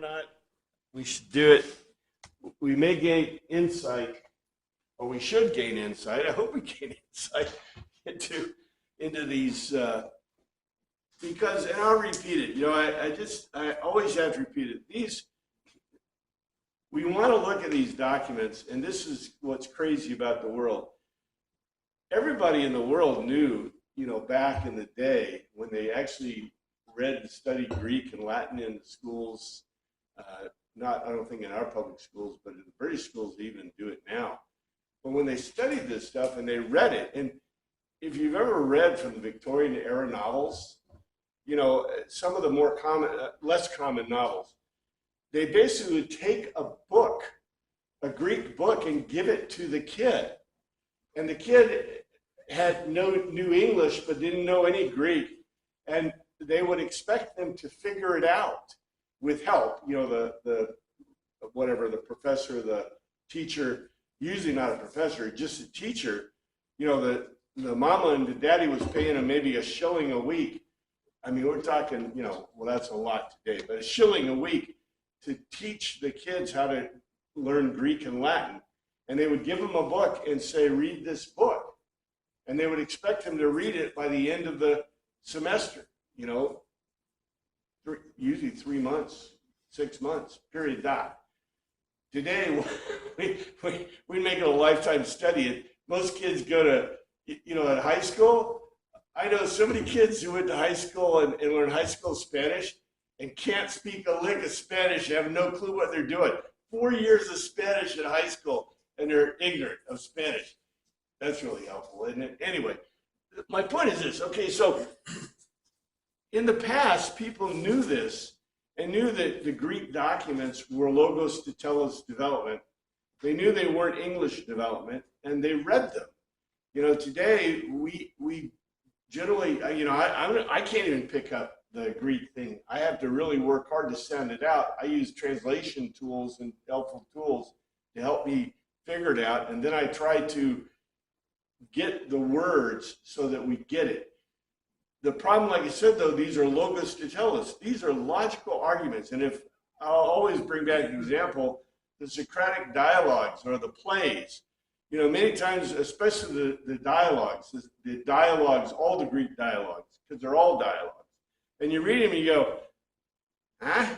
not, we should do it. We may gain insight, or we should gain insight. I hope we gain insight into these, because, and I'll repeat it, I always have to repeat it. We want to look at these documents, and this is what's crazy about the world. Everybody in the world knew, back in the day when they actually read and studied Greek and Latin in the schools, I don't think in our public schools, but in the British schools, they even do it now. But when they studied this stuff and they read it, and if you've ever read from the Victorian era novels, some of the more common, less common novels, they basically would take a book, a Greek book, and give it to the kid. And the kid knew English, but didn't know any Greek. And they would expect them to figure it out with help. The professor, the teacher, usually not a professor, just a teacher. The mama and the daddy was paying them maybe $1 a week. I mean, we're talking, well, that's a lot today, but $1 a week to teach the kids how to learn Greek and Latin. And they would give them a book and say, read this book. And they would expect them to read it by the end of the semester, usually 3 months, 6 months, period, dot. Today, we make it a lifetime study. And most kids go to, at high school. I know so many kids who went to high school and learned high school Spanish and can't speak a lick of Spanish, have no clue what they're doing. 4 years of Spanish in high school, and they're ignorant of Spanish. That's really helpful, isn't it? Anyway, my point is this. Okay, so in the past, people knew this and knew that the Greek documents were logos to telos development. They knew they weren't English development, and they read them. Today, we generally, I can't even pick up the Greek thing. I have to really work hard to sound it out. I use translation tools and helpful tools to help me figure it out, and then I try to get the words so that we get it. The problem, like I said, though, these are logos to telos. These are logical arguments, and if I'll always bring back an example, the Socratic dialogues or the plays. Many times, especially the dialogues, all the Greek dialogues, because they're all dialogues. And you read them and you go, huh?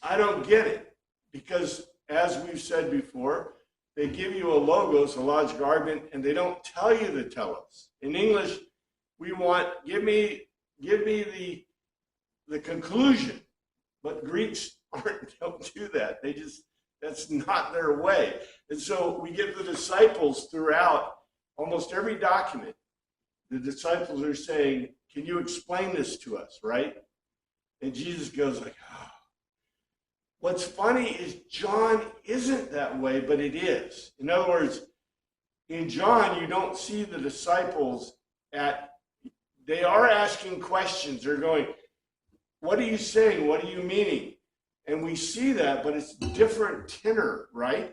I don't get it. Because as we've said before, they give you a logos, a logical argument, and they don't tell you the telos. In English, we want, give me the conclusion. But Greeks don't do that. That's not their way. And so we get the disciples throughout almost every document. The disciples are saying, can you explain this to us, right? And Jesus goes like, oh. What's funny is John isn't that way, but it is. In other words, in John, you don't see the disciples they are asking questions. They're going, what are you saying? What are you meaning? And we see that, but it's different tenor, right?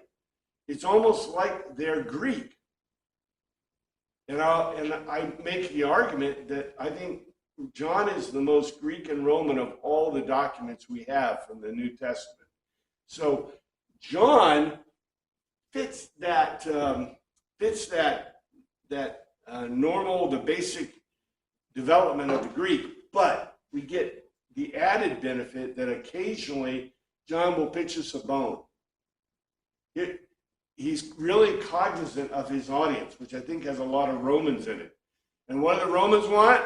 It's almost like they're Greek. And I make the argument that I think John is the most Greek and Roman of all the documents we have from the New Testament. So John fits that normal, the basic development of the Greek, but we get the added benefit that occasionally John will pitch us a bone. He's really cognizant of his audience, which I think has a lot of Romans in it. And what do the Romans want?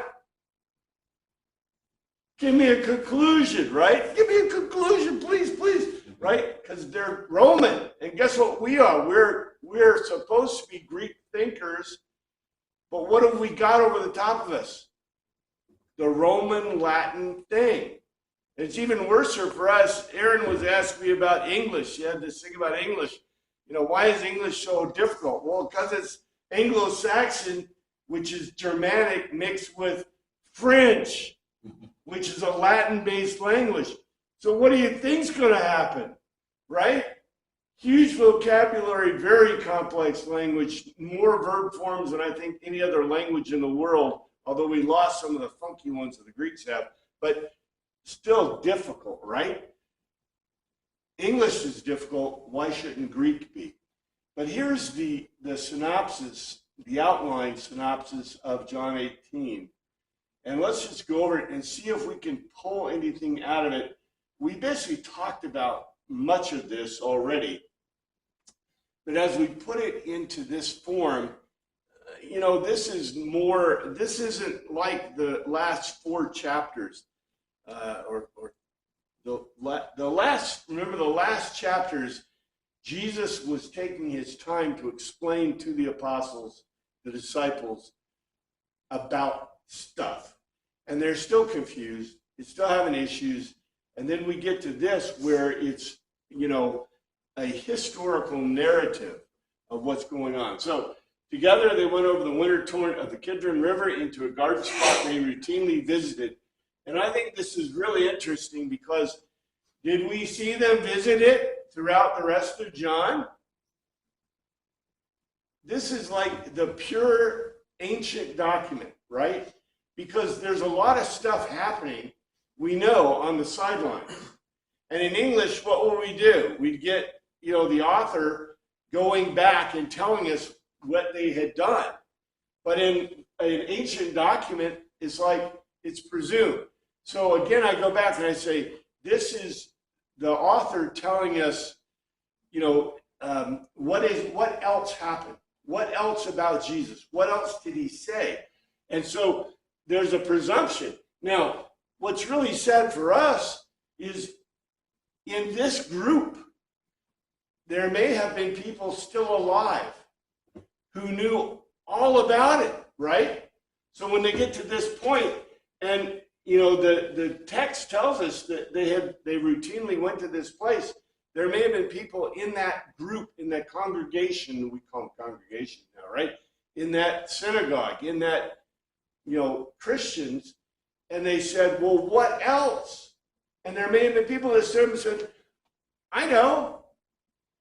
Give me a conclusion, right? Give me a conclusion, please, please, right? Because they're Roman. And guess what we are? We're supposed to be Greek thinkers, but what have we got over the top of us? The Roman Latin thing. It's even worse for us. Aaron was asking me about English. She had this thing about English. Why is English so difficult? Well, because it's Anglo-Saxon, which is Germanic, mixed with French, which is a Latin-based language. So what do you think's going to happen, right? Huge vocabulary, very complex language, more verb forms than I think any other language in the world, although we lost some of the funky ones that the Greeks have. But Still difficult, right? English is difficult. Why shouldn't Greek be? But here's the synopsis, the outline synopsis of John 18. And let's just go over it and see if we can pull anything out of it. We basically talked about much of this already. But as we put it into this form, this isn't like the last 4 chapters. Remember the last chapters, Jesus was taking his time to explain to the apostles, the disciples, about stuff. And they're still confused. They're still having issues. And then we get to this where it's, a historical narrative of what's going on. So together they went over the winter torrent of the Kidron River into a garden spot they routinely visited. And I think this is really interesting because did we see them visit it throughout the rest of John? This is like the pure ancient document, right? Because there's a lot of stuff happening, we know, on the sidelines. And in English, what will we do? We'd get, the author going back and telling us what they had done. But in an ancient document, it's like it's presumed. So again, I go back and I say, this is the author telling us, what else happened? What else about Jesus? What else did he say? And so there's a presumption. Now, what's really sad for us is in this group, there may have been people still alive who knew all about it, right? So when they get to this point, and the text tells us that they routinely went to this place, there may have been people in that group, in that congregation, we call them congregation now, right? In that synagogue, in that, Christians, and they said, well, what else? And there may have been people that stood up and said, I know.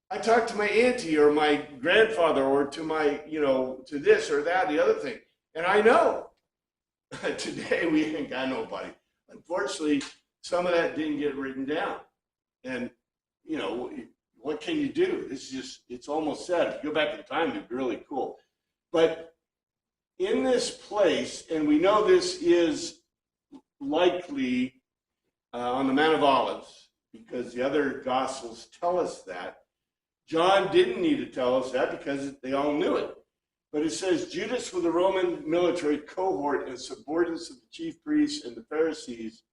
I talked to my auntie or my grandfather or to my, to this or that, the other thing. And I know. Today we ain't got nobody. Unfortunately, some of that didn't get written down. And, what can you do? It's almost sad. If you go back in time, it'd be really cool. But in this place, and we know this is likely on the Mount of Olives, because the other Gospels tell us that. John didn't need to tell us that because they all knew it. But it says, Judas with the Roman military cohort and subordinates of the chief priests and the Pharisees.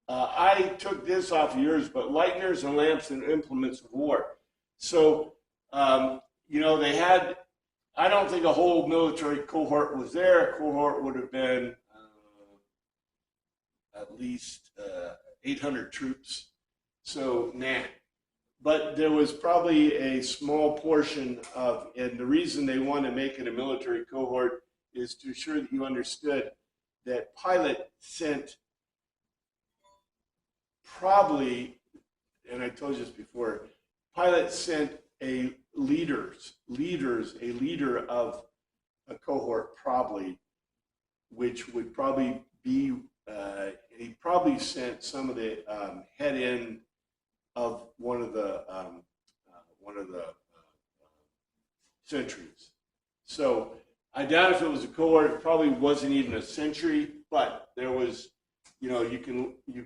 I took this off of yours, but lighteners and lamps and implements of war. So, they had, I don't think a whole military cohort was there. A cohort would have been at least 800 troops. So, But there was probably a small portion of, and the reason they want to make it a military cohort is to ensure that you understood that Pilate sent probably, and I told you this before, Pilate sent a leader of a cohort probably, which would probably be, he probably sent some of the head in of one of the centuries. So I doubt if it was a cohort. It probably wasn't even a century, but there was, you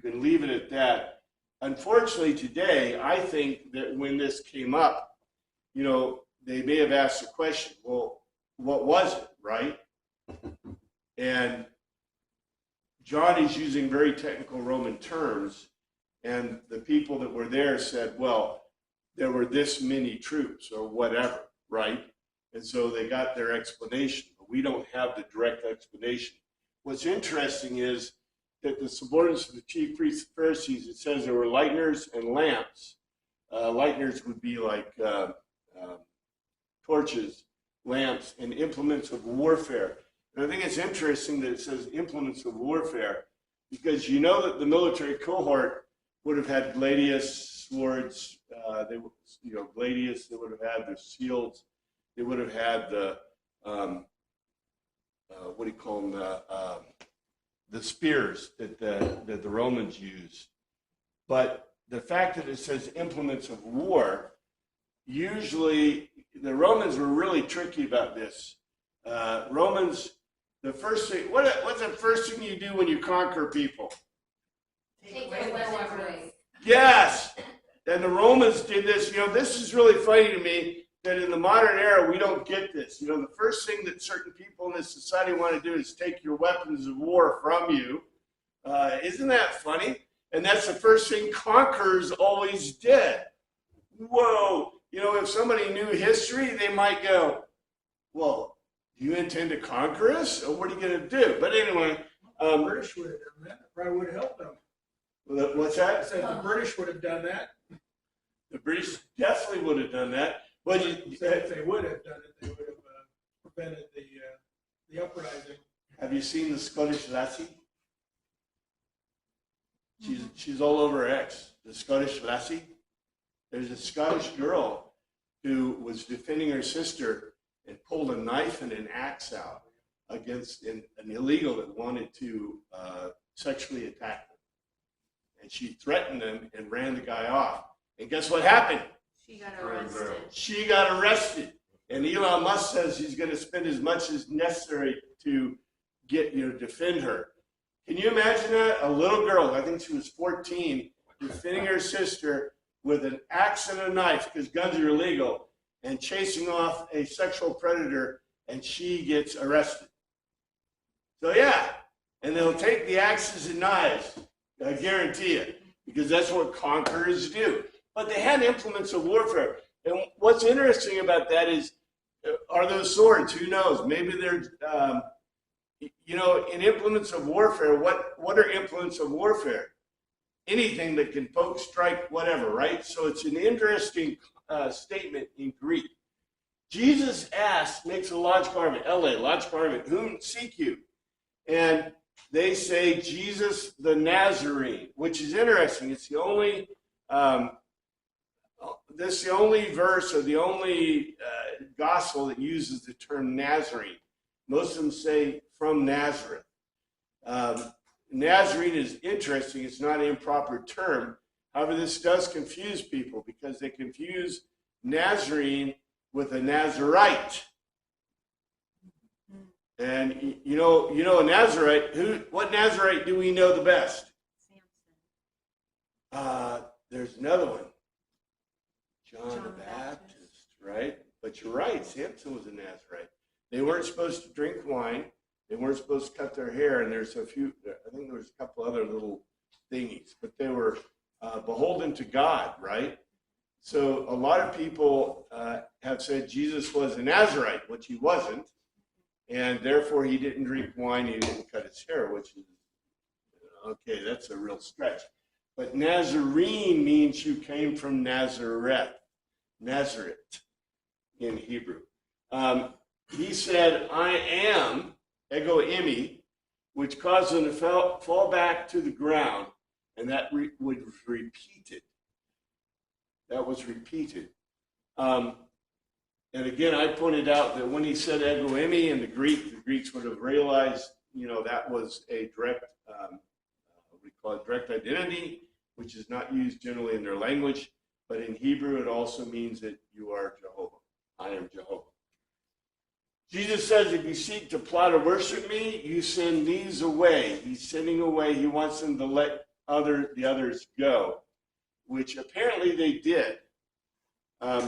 can leave it at that. Unfortunately, today I think that when this came up, they may have asked the question, well, what was it, right? And John is using very technical Roman terms. And the people that were there said, well, there were this many troops or whatever, right? And so they got their explanation, but we don't have the direct explanation. What's interesting is that the subordinates of the chief priests and Pharisees, it says there were lighteners and lamps. Lighteners would be like torches, lamps, and implements of warfare. And I think it's interesting that it says implements of warfare because that the military cohort would have had gladius swords. Gladius. They would have had their shields. They would have had the what do you call them? the spears that the Romans used. But the fact that it says implements of war, usually the Romans were really tricky about this. Romans, the first thing, what's the first thing you do when you conquer people? Take their weapons away. Yes. And the Romans did this. This is really funny to me that in the modern era, we don't get this. The first thing that certain people in this society want to do is take your weapons of war from you. Isn't that funny? And that's the first thing conquerors always did. Whoa. If somebody knew history, they might go, well, do you intend to conquer us? Or what are you going to do? But anyway. The British would have done that. It probably would have helped them. What's that? I said the British would have done that. The British definitely would have done that. But if they would have done it, they would have prevented the uprising. Have you seen the Scottish lassie? She's all over X. The Scottish lassie. There's a Scottish girl who was defending her sister and pulled a knife and an axe out against an illegal that wanted to sexually attack them. And she threatened them and ran the guy off. And guess what happened? She got arrested. She got arrested. And Elon Musk says he's going to spend as much as necessary to defend her. Can you imagine that? A little girl, I think she was 14, defending her sister with an axe and a knife because guns are illegal, and chasing off a sexual predator, and she gets arrested. So yeah, and they'll take the axes and knives, I guarantee it, because that's what conquerors do. But they had implements of warfare. And what's interesting about that is, are those swords? Who knows? Maybe they're, in implements of warfare, what are implements of warfare? Anything that can poke, strike, whatever, right? So it's an interesting statement in Greek. Jesus makes a logical argument, logical argument, whom seek you? And they say Jesus the Nazarene, which is interesting. It's the only, this is the only verse or the only gospel that uses the term Nazarene. Most of them say from Nazareth. Nazarene is interesting. It's not an improper term. However, this does confuse people because they confuse Nazarene with a Nazarite. And a Nazarite, what Nazarite do we know the best? Samson. There's another one. John the Baptist, right? But you're right, Samson was a Nazarite. They weren't supposed to drink wine. They weren't supposed to cut their hair, and there's I think there was a couple other little thingies, but they were beholden to God, right? So a lot of people have said Jesus was a Nazarite, which he wasn't, and therefore he didn't drink wine, he didn't cut his hair, which is, okay, that's a real stretch. But Nazarene means you came from Nazareth in Hebrew. He said, I am, ego eimi, which caused them to fall back to the ground, and that was repeated. That was repeated. And again, I pointed out that when he said ego eimi in the Greeks would have realized, that was a direct, we call it direct identity, which is not used generally in their language, but in Hebrew it also means that you are Jehovah. I am Jehovah. Jesus says, if you seek to plot or worship me, you send these away. He's sending away. He wants them to let the others go, which apparently they did.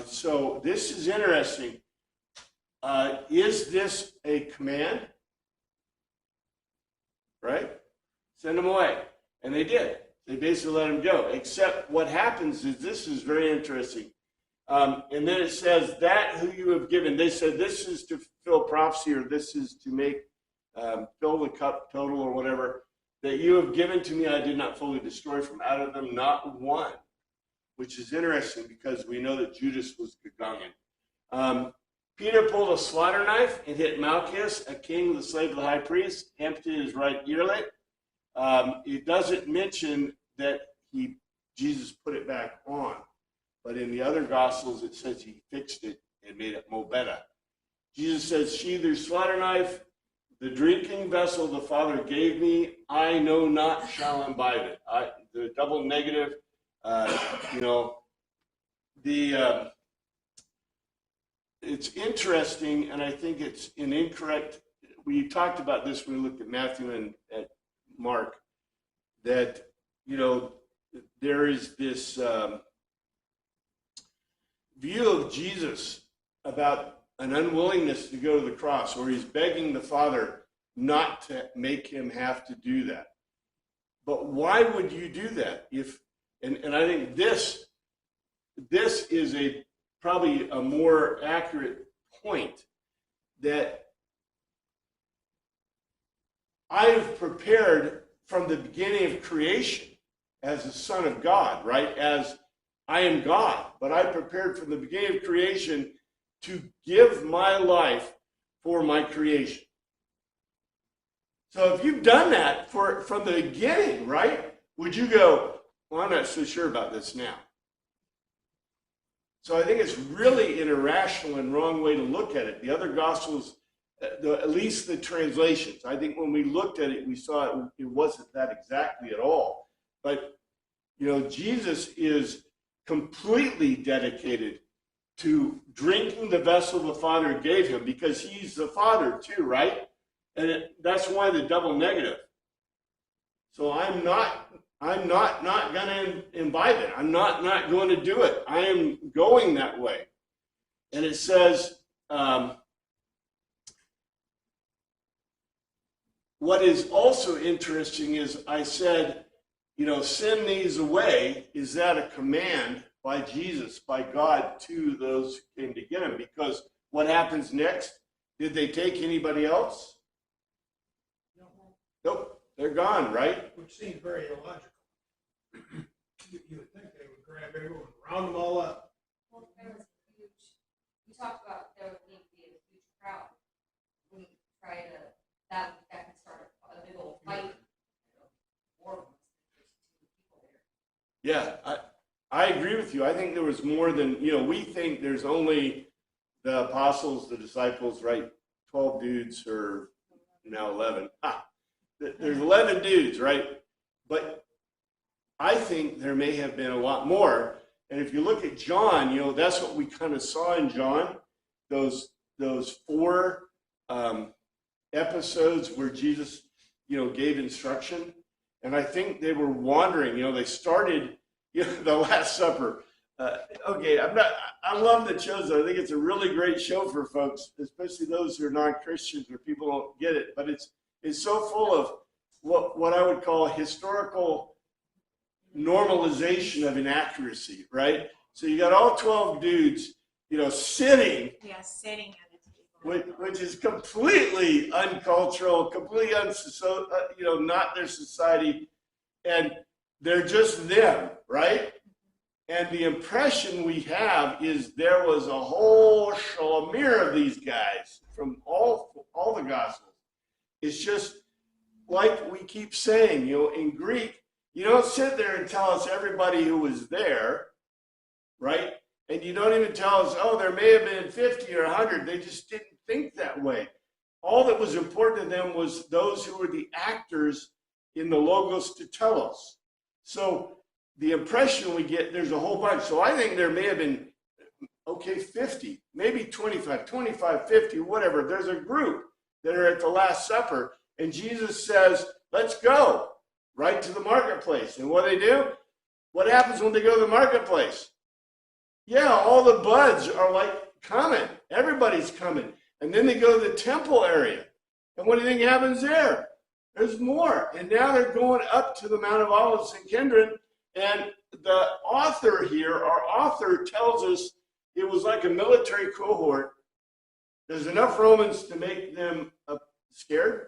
So this is interesting. Is this a command? Right? Send them away. And they did. They basically let them go. Except what happens is, this is very interesting. And then it says, that who you have given. They said, this is to fulfill prophecy, or this is to make, fill the cup total or whatever. That you have given to me, I did not fully destroy from out of them, not one. Which is interesting because we know that Judas was Gagangan. Peter pulled a slaughter knife and hit Malchus, a king, the slave of the high priest, amputated his right earlet. It doesn't mention that Jesus put it back on. But in the other Gospels, it says he fixed it and made it more better. Jesus says, sheathe your slaughter knife, the drinking vessel the Father gave me, I know not shall imbibe it. The double negative, you know, it's interesting, and I think it's an incorrect. We talked about this when we looked at Matthew and at Mark, that, you know, there is this view of Jesus about an unwillingness to go to the cross, or he's begging the Father not to make him have to do that. But why would you do that? And I think this is probably a more accurate point, that I've prepared from the beginning of creation as the Son of God, right? As I am God, but I prepared from the beginning of creation to give my life for my creation. So if you've done that from the beginning, right, would you go, well, I'm not so sure about this now? So I think it's really an irrational and wrong way to look at it. The other Gospels, at least the translations, I think when we looked at it, we saw it wasn't that exactly at all. But, you know, Jesus is completely dedicated to drinking the vessel the Father gave him, because he's the Father too, right? And that's why the double negative. So I'm not going to imbibe it. I'm not going to do it. I am going that way. And it says, what is also interesting is I said, you know, send these away. Is that a command by Jesus, by God, to those who came to get him? Because what happens next? Did they take anybody else? Nope, they're gone, right? Which seems very illogical. You would think they would grab everyone, round them all up. Well, there was a huge, we talked about there would need to be a huge crowd. We try to, that could start a big old fight. Or Yeah, I agree with you. I think there was more than, you know, we think there's only the apostles, the disciples, right? 12 dudes, or now 11. There's 11 dudes, right? But I think there may have been a lot more. And if you look at John, you know, that's what we kind of saw in John, those 4 episodes where Jesus, you know, gave instruction. And I think they were wandering, you know, they started, you know, the Last Supper. I love the shows. I think it's a really great show for folks, especially those who are non-Christians or people don't get it. But it's so full of what I would call historical normalization of inaccuracy, right? So you got all 12 dudes, you know, sitting. Yeah, sitting at a table. Which is completely uncultural, completely you know, not their society, and they're just them, right? And the impression we have is there was a whole shamir of these guys from all the Gospels. It's just like we keep saying, you know, in Greek, you don't sit there and tell us everybody who was there, right? And you don't even tell us, oh, there may have been 50 or 100. They just didn't think that way. All that was important to them was those who were the actors in the Logos to tell us. So the impression we get, there's a whole bunch. So I think there may have been, 50, maybe 25, 50, whatever. There's a group that are at the Last Supper, and Jesus says, let's go right to the marketplace. And what do? What happens when they go to the marketplace? Yeah, all the buds are like coming. Everybody's coming. And then they go to the temple area. And what do you think happens there? There's more. And now they're going up to the Mount of Olives in Kindred. And the author here, our author, tells us it was like a military cohort. There's enough Romans to make them scared.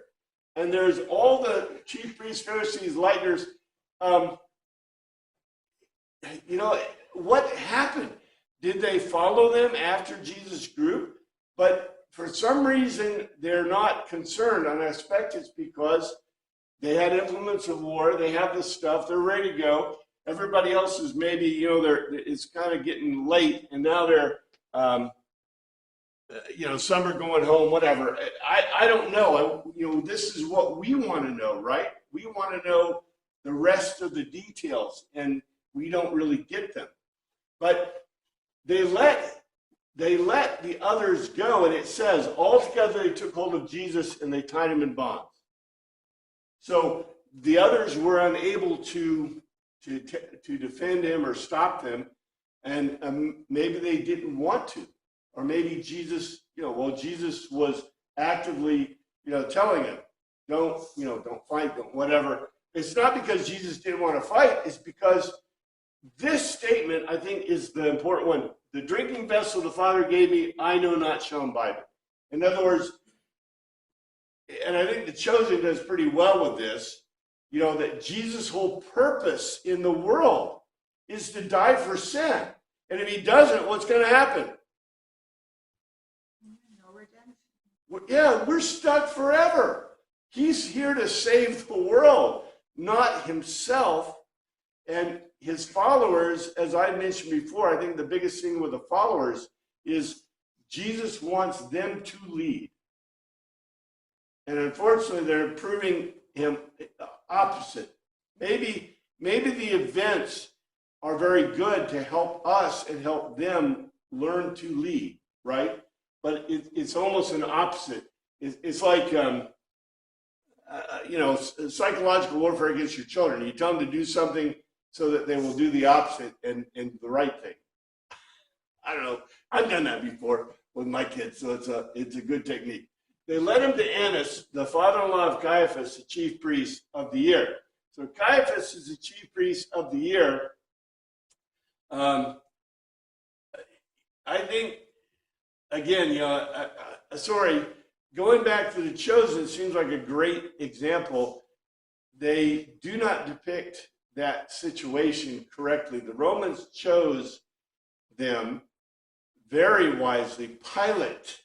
And there's all the chief priests, Pharisees, lighters. You know, what happened? Did they follow them after Jesus' group? But for some reason, they're not concerned. And I expect it's because they had implements of war. They have the stuff. They're ready to go. Everybody else is maybe, you know, it's kind of getting late. And now they're some are going home, whatever. I don't know. This is what we want to know, right? We want to know the rest of the details, and we don't really get them. But they let the others go, and it says, altogether they took hold of Jesus and they tied him in bonds. So the others were unable to defend him or stop them, and maybe they didn't want to, or maybe Jesus, Jesus was actively, telling him, don't fight, don't whatever. It's not because Jesus didn't want to fight. It's because this statement, I think, is the important one. The drinking vessel the Father gave me, I know not shall imbibe it. In other words, and I think the Chosen does pretty well with this, that Jesus' whole purpose in the world is to die for sin. And if he doesn't, what's going to happen? No redemption. We're stuck forever. He's here to save the world, not himself. And his followers, as I mentioned before, I think the biggest thing with the followers is Jesus wants them to lead. And unfortunately, they're proving him opposite. Maybe the events are very good to help us and help them learn to lead, right? But it's almost an opposite. It's like, psychological warfare against your children. You tell them to do something so that they will do the opposite and the right thing. I don't know. I've done that before with my kids, so it's a good technique. They led him to Annas, the father-in-law of Caiaphas, the chief priest of the year. So Caiaphas is the chief priest of the year. I think, again, going back to the Chosen seems like a great example. They do not depict that situation correctly. The Romans chose them very wisely. Pilate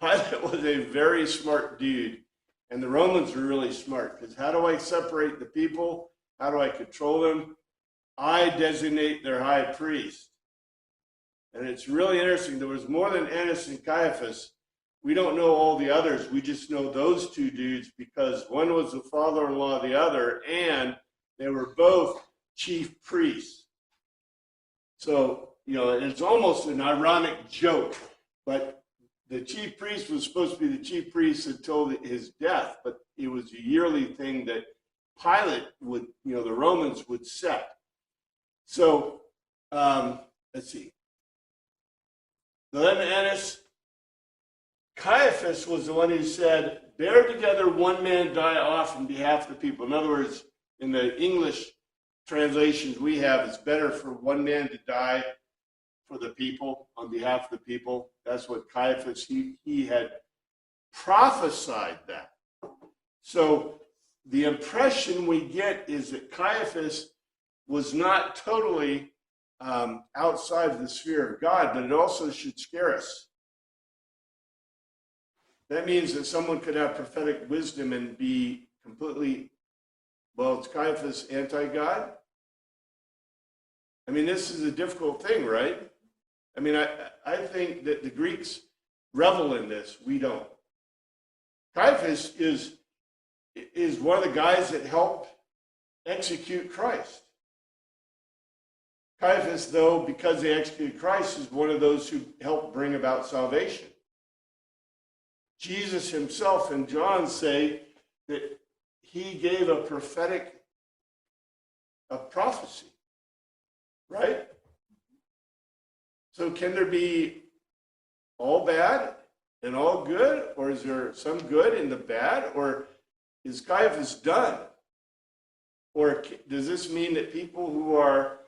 was a very smart dude, and the Romans were really smart, because how do I separate the people? How do I control them? I designate their high priest. And it's really interesting. There was more than Annas and Caiaphas. We don't know all the others. We just know those two dudes because one was the father-in-law of the other, and they were both chief priests. So, and it's almost an ironic joke, but the chief priest was supposed to be the chief priest until his death, but it was a yearly thing that Pilate would, the Romans would set. So, let's see. Then Annas, Caiaphas was the one who said, bear together one man die off on behalf of the people. In other words, in the English translations we have, it's better for one man to die for the people, on behalf of the people. That's what Caiaphas, he had prophesied that. So the impression we get is that Caiaphas was not totally outside of the sphere of God, but it also should scare us. That means that someone could have prophetic wisdom and be completely, it's Caiaphas anti-God. I mean, this is a difficult thing, right? I mean, I think that the Greeks revel in this. We don't. Caiaphas is one of the guys that helped execute Christ. Caiaphas, though, because they executed Christ, is one of those who helped bring about salvation. Jesus himself and John say that he gave a prophetic prophecy, right? So can there be all bad and all good? Or is there some good in the bad? Or is Caiaphas done? Or does this mean that people who are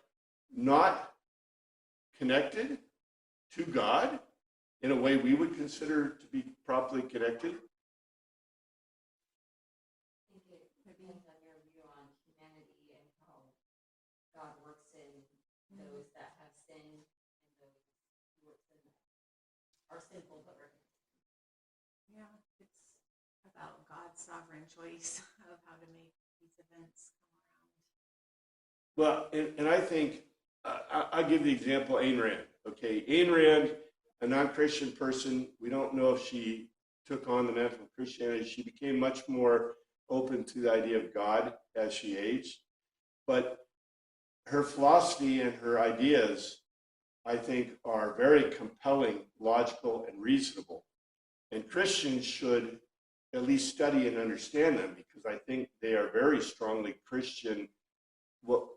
not connected to God in a way we would consider to be properly connected? I think it depends on your view on humanity and how God works in those that have sinned and those who are sinful but recognized. Yeah, it's about God's sovereign choice of how to make these events come around. Well, and I think, I'll give the example Ayn Rand. Okay, Ayn Rand a non-Christian person. We don't know if she took on the mantle of Christianity. She became much more open to the idea of God as she aged. But her philosophy and her ideas, I think, are very compelling, logical, and reasonable. And Christians should at least study and understand them, because I think they are very strongly Christian. Well,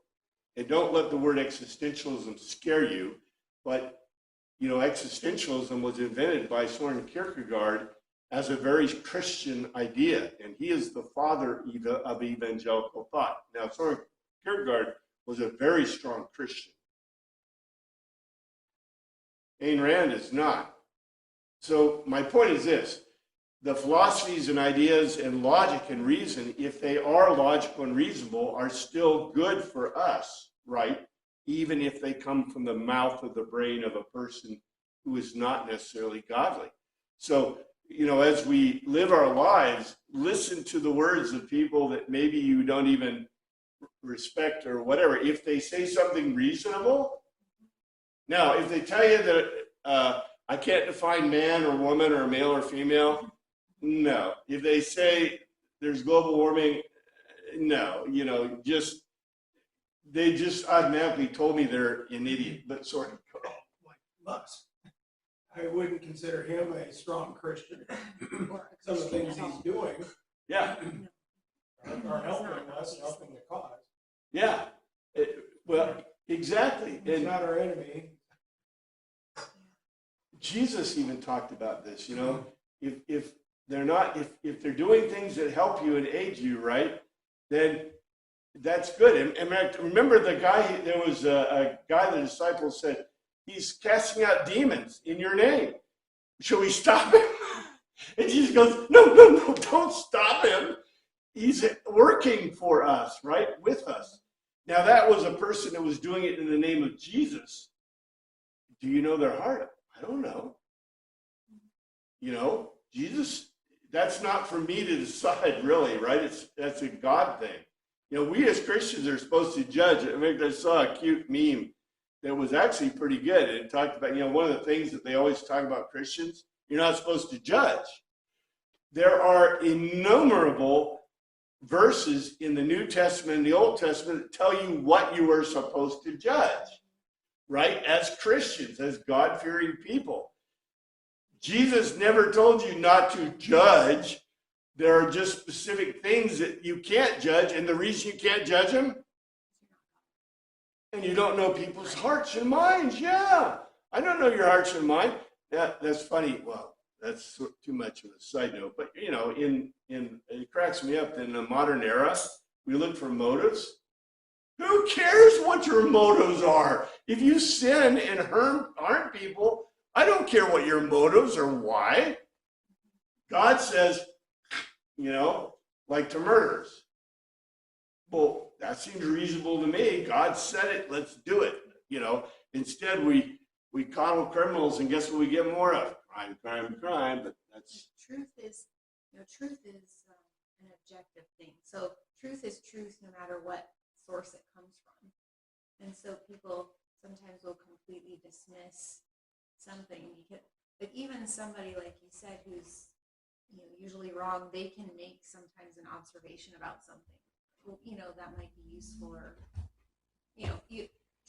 and don't let the word existentialism scare you, but existentialism was invented by Soren Kierkegaard as a very Christian idea, and he is the father of evangelical thought. Now, Soren Kierkegaard was a very strong Christian. Ayn Rand is not. So my point is this: the philosophies and ideas and logic and reason, if they are logical and reasonable, are still good for us, right? Even if they come from the mouth of the brain of a person who is not necessarily godly. So, as we live our lives, listen to the words of people that maybe you don't even respect or whatever. If they say something reasonable, now, if they tell you that I can't define man or woman or male or female, no. If they say there's global warming, no. They just automatically told me they're an idiot, but sort of. Like Musk. I wouldn't consider him a strong Christian. Some of the things he's doing Yeah. are helping us, helping the cause. Yeah. Well, exactly. He's And not our enemy. Jesus even talked about this, if they're doing things that help you and aid you, right, then that's good. And remember the guy, there was a guy, the disciples said, he's casting out demons in your name. Shall we stop him? And Jesus goes, no, don't stop him. He's working for us, right, with us. Now, that was a person that was doing it in the name of Jesus. Do you know their heart? I don't know. Jesus, that's not for me to decide, really, right? That's a God thing. We as Christians are supposed to judge. I saw a cute meme that was actually pretty good. It talked about, one of the things that they always talk about Christians, you're not supposed to judge. There are innumerable verses in the New Testament and the Old Testament that tell you what you are supposed to judge, right? As Christians, as God-fearing people. Jesus never told you not to judge. There are just specific things that you can't judge, and the reason you can't judge them, and you don't know people's hearts and minds. Yeah, I don't know your hearts and mind. That's funny. Well, that's too much of a side note, but it cracks me up that in the modern era, we look for motives. Who cares what your motives are? If you sin and harm people, I don't care what your motives or why. God says, like to murderers. Well, that seems reasonable to me. God said it, let's do it. Instead we coddle criminals, and guess what we get more of? Crime. But that's truth is an objective thing. So truth is truth no matter what source it comes from. And so people sometimes will completely dismiss something, but even somebody like you said who's usually wrong, they can make sometimes an observation about something that might be useful, or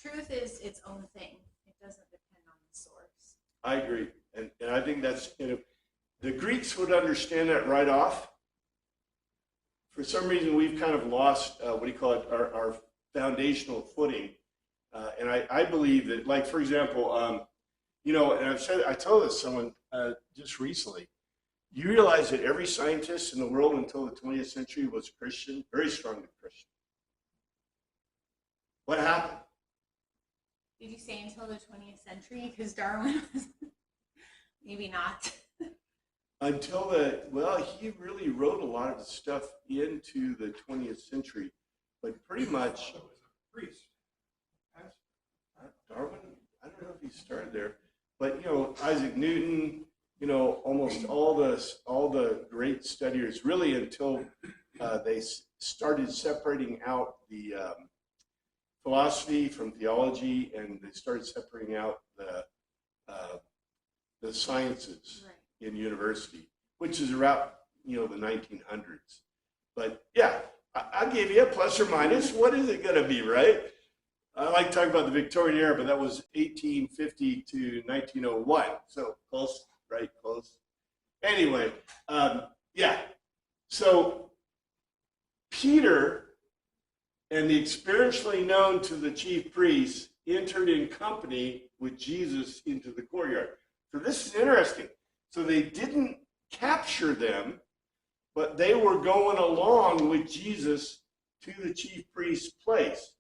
truth is its own thing. It doesn't depend on the source. I agree, and I think that's the Greeks would understand that right off. For some reason, we've kind of lost our foundational footing, and I believe that, like, for example, and I told this to someone just recently. You realize that every scientist in the world until the 20th century was Christian, very strongly Christian. What happened? Did you say until the 20th century? Because Darwin was maybe not. Until he really wrote a lot of the stuff into the 20th century, but pretty much. It was a priest. Darwin, I don't know if he started there, but Isaac Newton, almost all the great studiers, really until they started separating out the philosophy from theology, and they started separating out the the sciences Right. in university, which is around, the 1900s. But yeah, I'll give you a plus or minus. What is it going to be, right? I like talking about the Victorian era, but that was 1850 to 1901. So close, right? Close. Anyway, yeah. So Peter and the experientially known to the chief priests entered in company with Jesus into the courtyard. So this is interesting. So they didn't capture them, but they were going along with Jesus to the chief priest's place.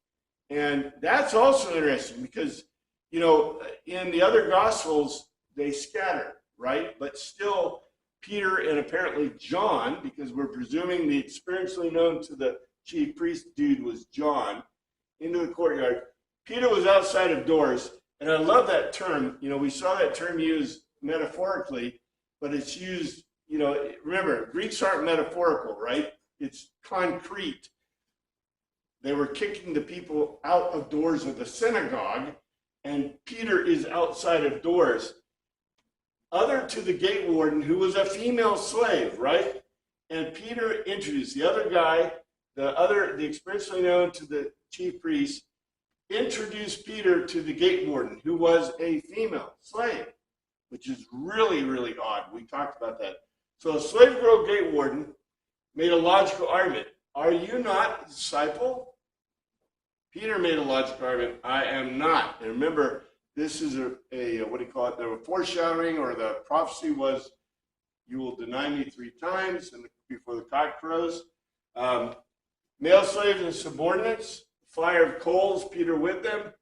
And that's also interesting because, in the other Gospels, they scattered, right? But still, Peter and apparently John, because we're presuming the experientially known to the chief priest dude was John, into the courtyard. Peter was outside of doors, and I love that term. We saw that term used metaphorically, but it's used, remember, Greeks aren't metaphorical, right? It's concrete. They were kicking the people out of doors of the synagogue, and Peter is outside of doors. Other to the gate warden, who was a female slave, right? And Peter introduced the other guy, the experientially known to the chief priest, introduced Peter to the gate warden, who was a female slave, which is really, really odd. We talked about that. So a slave girl gate warden made a logical argument. Are you not a disciple? Peter made a logical argument. I am not. And remember, this is what do you call it? The foreshadowing or the prophecy was, you will deny me 3 times and before the cock crows. Male slaves and subordinates, fire of coals, Peter with them.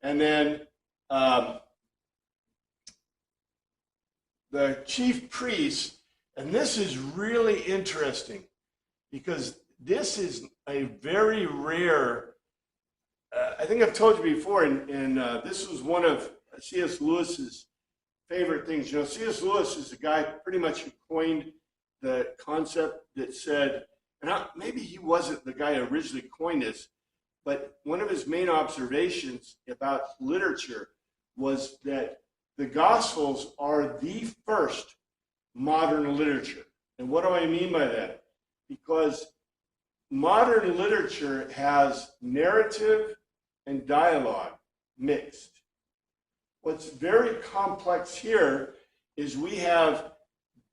And then the chief priest, and this is really interesting because this is a very rare, I think I've told you before, and this was one of C.S. Lewis's favorite things. C.S. Lewis is the guy pretty much who coined the concept that said, and maybe he wasn't the guy who originally coined this, but one of his main observations about literature was that the Gospels are the first modern literature. And what do I mean by that? Because modern literature has narrative and dialogue mixed. What's very complex here is we have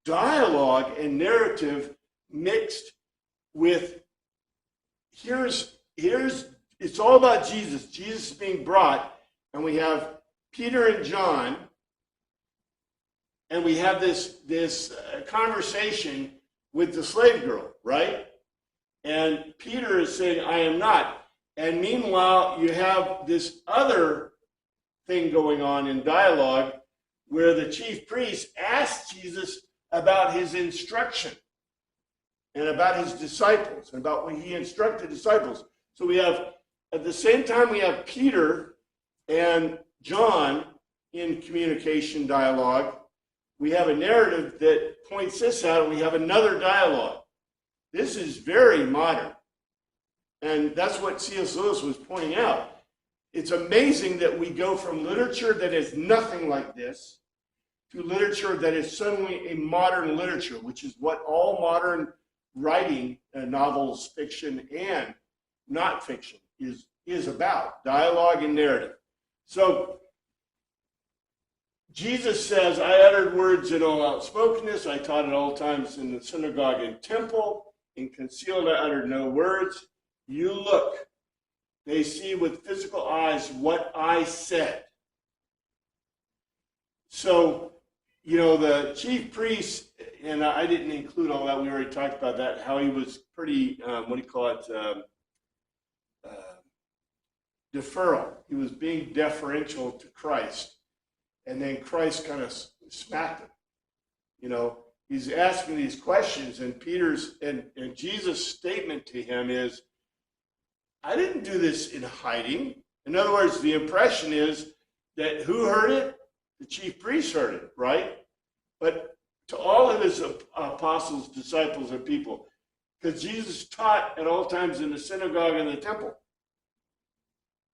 dialogue and narrative mixed with, it's all about Jesus. Jesus is being brought, and we have Peter and John, and we have this conversation with the slave girl, right? And Peter is saying, I am not. And meanwhile, you have this other thing going on in dialogue where the chief priest asks Jesus about his instruction and about his disciples and about when he instructed disciples. So we have, at the same time, we have Peter and John in communication dialogue. We have a narrative that points this out, and we have another dialogue. This is very modern. And that's what C.S. Lewis was pointing out. It's amazing that we go from literature that is nothing like this to literature that is suddenly a modern literature, which is what all modern writing, novels, fiction, and not fiction is about, dialogue and narrative. So Jesus says, I uttered words in all outspokenness. I taught at all times in the synagogue and temple. In concealed, I uttered no words. You look. They see with physical eyes what I said. So, the chief priest, and I didn't include all that. We already talked about that, how he was pretty, deferral. He was being deferential to Christ. And then Christ kind of smacked him. He's asking these questions, and and Jesus' statement to him is, I didn't do this in hiding. In other words, the impression is that who heard it? The chief priest heard it, right? But to all of his apostles, disciples, and people, because Jesus taught at all times in the synagogue and the temple.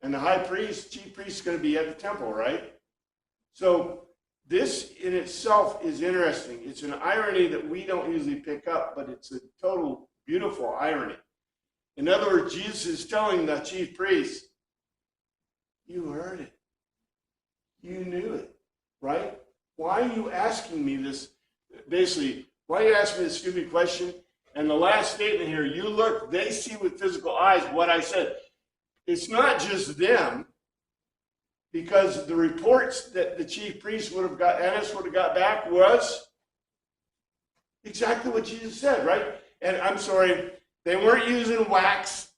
And the high priest, chief priest, is going to be at the temple, right? So This in itself is interesting. It's an irony that we don't usually pick up, but it's a total beautiful irony. In other words, Jesus is telling the chief priests, you heard it. You knew it, right? Why are you asking me this? Basically, why are you asking me this stupid question? And the last statement here, you look, they see with physical eyes what I said. It's not just them, because the reports that the chief priest would have got, Annas would have got back was exactly what Jesus said, right? And I'm sorry, they weren't using wax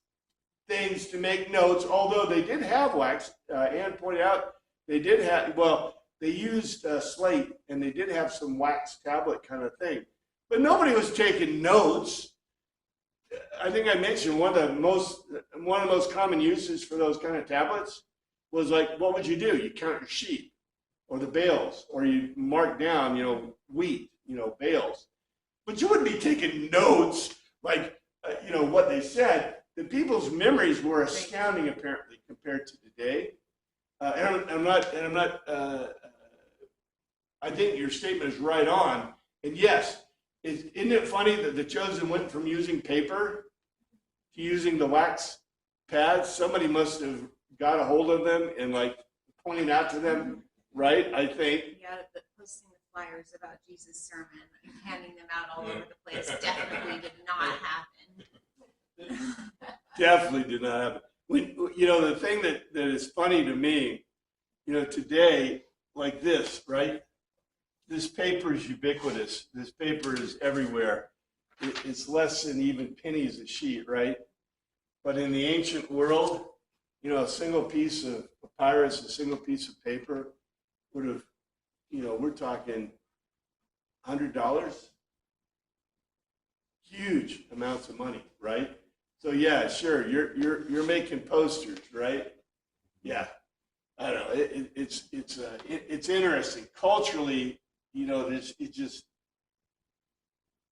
things to make notes, although they did have wax. Ann pointed out they did have, well, they used slate, and they did have some wax tablet kind of thing. But nobody was taking notes. I think I mentioned one of the most common uses for those kind of tablets was like, what would you do? You count your sheep or the bales, or you mark down, wheat, bales. But you wouldn't be taking notes like, what they said. The people's memories were astounding, apparently, compared to today. I think your statement is right on. And yes, isn't it funny that the chosen went from using paper to using the wax pads? Somebody must have got a hold of them and pointing out to them, right? I think. Yeah, posting the flyers about Jesus' sermon and handing them out all over the place definitely did not happen. Definitely did not happen. The thing that is funny to me, today, like this, right? This paper is ubiquitous. This paper is everywhere. It's less than even pennies a sheet, right? But in the ancient world, a single piece of papyrus, a single piece of paper would have, we're talking $100. Huge amounts of money, right? So yeah, sure, you're making posters, right? Yeah, I don't know. It's interesting culturally.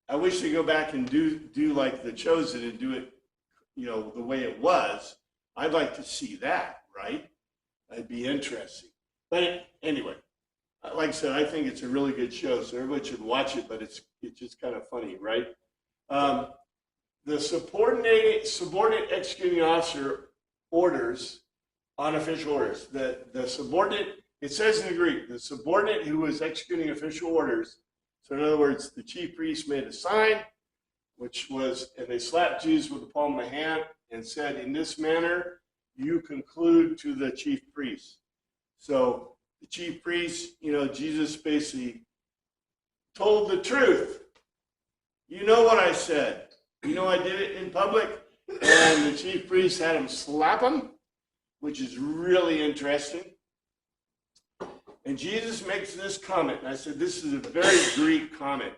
I wish they go back and do like the Chosen and do it, the way it was. I'd like to see that, right? That'd be interesting. But anyway, like I said, I think it's a really good show, so everybody should watch it. But it's just kind of funny, right? The subordinate executing officer orders, unofficial orders. The subordinate, it says in the Greek, the subordinate who was executing official orders. So in other words, the chief priest made a sign, and they slapped Jesus with the palm of the hand and said, in this manner, you conclude to the chief priest. So the chief priest, Jesus basically told the truth. You know what I said. I did it in public, and the chief priest had him slap him, which is really interesting. And Jesus makes this comment, and I said, this is a very Greek comment.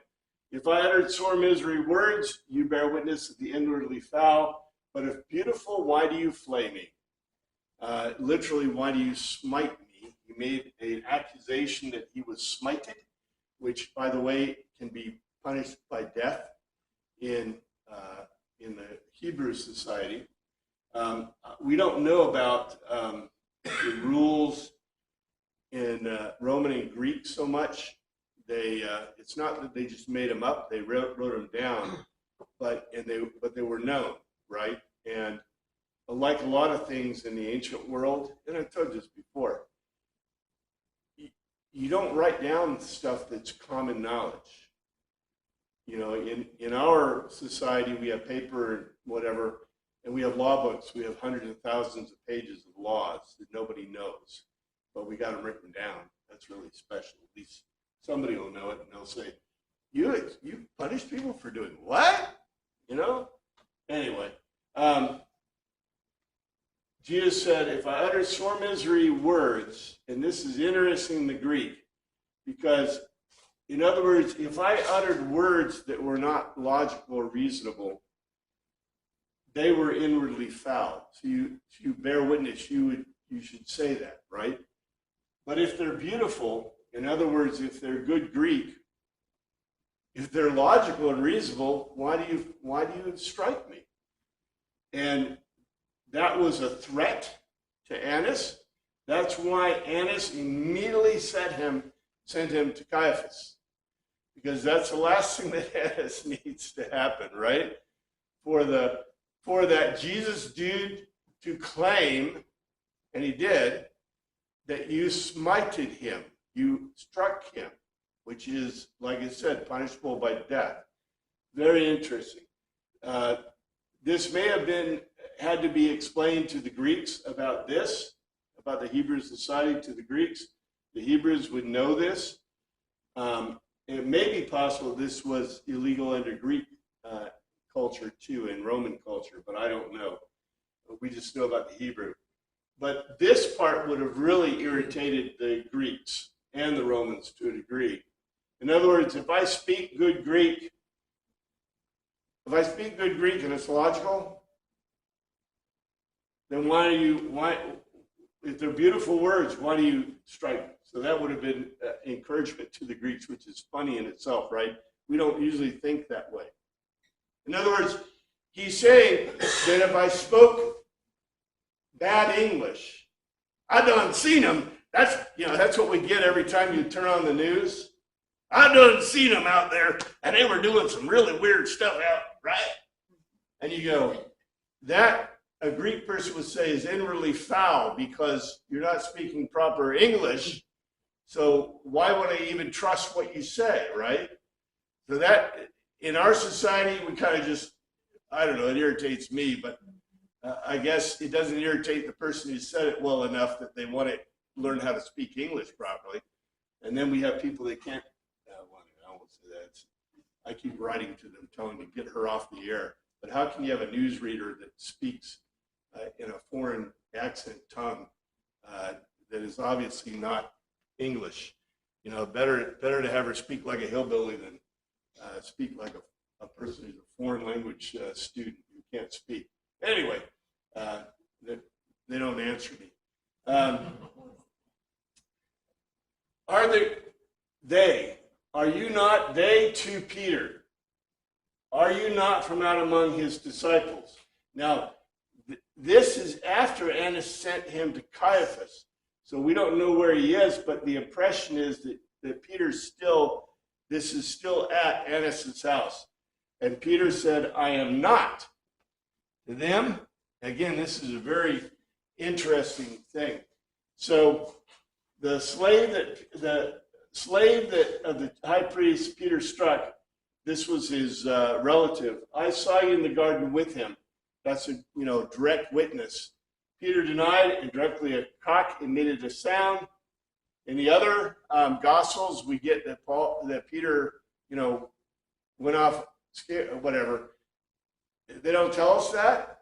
If I uttered sore misery words, you bear witness of the inwardly foul. But if beautiful, why do you flay me? Literally, why do you smite me? He made an accusation that he was smited, which, by the way, can be punished by death in the Hebrew society. We don't know about the rules in Roman and Greek so much. It's not that they just made them up; they wrote them down, but they were known, right? And like a lot of things in the ancient world, and I've told you this before, you don't write down stuff that's common knowledge. In our society, we have paper and whatever, and we have law books. We have hundreds of thousands of pages of laws that nobody knows, but we got them written down. That's really special. At least somebody will know it, and they'll say, "You punish people for doing what?" Anyway, Jesus said, "If I utter sore misery words," and this is interesting in the Greek, because in other words, if I uttered words that were not logical or reasonable, they were inwardly foul. So you bear witness, you should say that, right? But if they're beautiful, in other words, if they're good Greek, if they're logical and reasonable, why do you strike me? And that was a threat to Annas. That's why Annas immediately set him sent him to Caiaphas, because that's the last thing that needs to happen, right? For that Jesus dude to claim, and he did, that you smited him, you struck him, which is, like I said, punishable by death. Very interesting. This may have had to be explained to the Greeks about this, about the Hebrew society to the Greeks. The Hebrews would know this. It may be possible this was illegal under Greek culture too, and Roman culture, but I don't know. We just know about the Hebrew. But this part would have really irritated the Greeks and the Romans to a degree. In other words, if I speak good Greek and it's logical, then why, if they're beautiful words, why do you strike them? So that would have been encouragement to the Greeks, which is funny in itself, right? We don't usually think that way. In other words, he's saying that if I spoke bad English, I done seen them. That's what we get every time you turn on the news. I done seen them out there, and they were doing some really weird stuff out, right? And you go, that a Greek person would say is inwardly foul because you're not speaking proper English. So why would I even trust what you say, right? So that, in our society, we kind of just, I don't know, it irritates me, but I guess it doesn't irritate the person who said it well enough that they want to learn how to speak English properly. And then we have people that can't, I won't say that. I keep writing to them, telling them to get her off the air. But how can you have a newsreader that speaks in a foreign accent tongue that is obviously not English? Better to have her speak like a hillbilly than speak like a person who's a foreign language student who can't speak. Anyway, they don't answer me. Are you not they to Peter? Are you not from out among his disciples? Now, this is after Annas sent him to Caiaphas. So we don't know where he is, but the impression is that this is still at Annas' house. And Peter said, I am not. To them, again, this is a very interesting thing. So the slave that of the high priest Peter struck, this was his relative. I saw you in the garden with him. That's a direct witness. Peter denied, and directly a cock emitted a sound. In the other Gospels, we get that Peter, went off scared, whatever. They don't tell us that.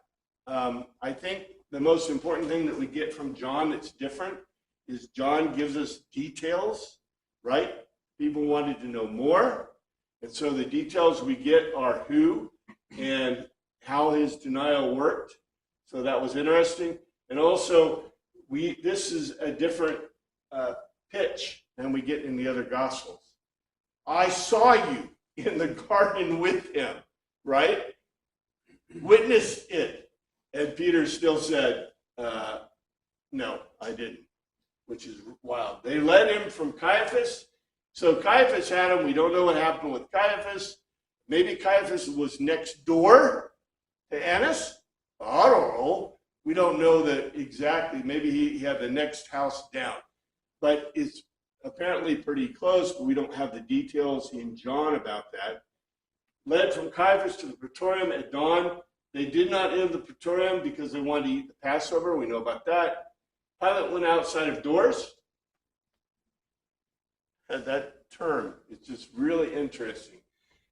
I think the most important thing that we get from John that's different is John gives us details, right? People wanted to know more. And so the details we get are who and how his denial worked. So that was interesting. And also, this is a different pitch than we get in the other Gospels. I saw you in the garden with him, right? Witnessed it. And Peter still said, no, I didn't, which is wild. They led him from Caiaphas. So Caiaphas had him. We don't know what happened with Caiaphas. Maybe Caiaphas was next door to Annas. I don't know. We don't know that exactly. Maybe he had the next house down. But it's apparently pretty close, but we don't have the details in John about that. Led from Caiaphas to the praetorium at dawn. They did not enter the praetorium because they wanted to eat the Passover. We know about that. Pilate went outside of doors. And that term is just really interesting.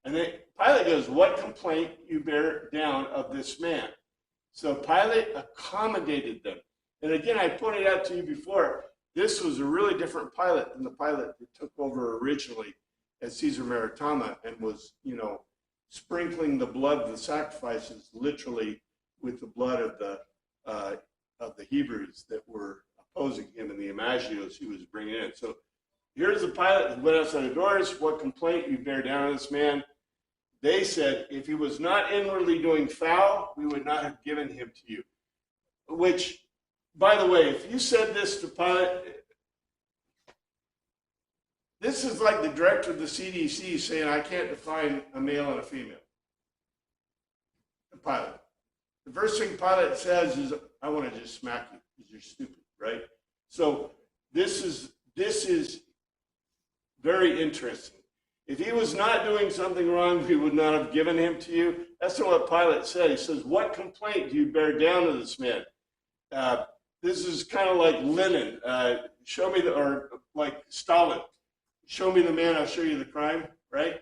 And then Pilate goes, what complaint you bear down of this man? So Pilate accommodated them. And again, I pointed out to you before, this was a really different Pilate than the Pilate that took over originally as Caesar Maritama and was, sprinkling the blood of the sacrifices literally with the blood of the Hebrews that were opposing him and the Imagios he was bringing in. So here's the Pilate who went outside the doors. What complaint you bear down on this man? They said, if he was not inwardly doing foul, we would not have given him to you. Which, by the way, if you said this to Pilate, This is like the director of the CDC saying, I can't define a male and a female. The Pilate. The first thing Pilate says is, I want to just smack you because you're stupid, right? So this is very interesting. If he was not doing something wrong, we would not have given him to you. That's not what Pilate said. He says, what complaint do you bear down to this man? This is kind of like Lenin. Show me or like Stalin. Show me the man, I'll show you the crime, right?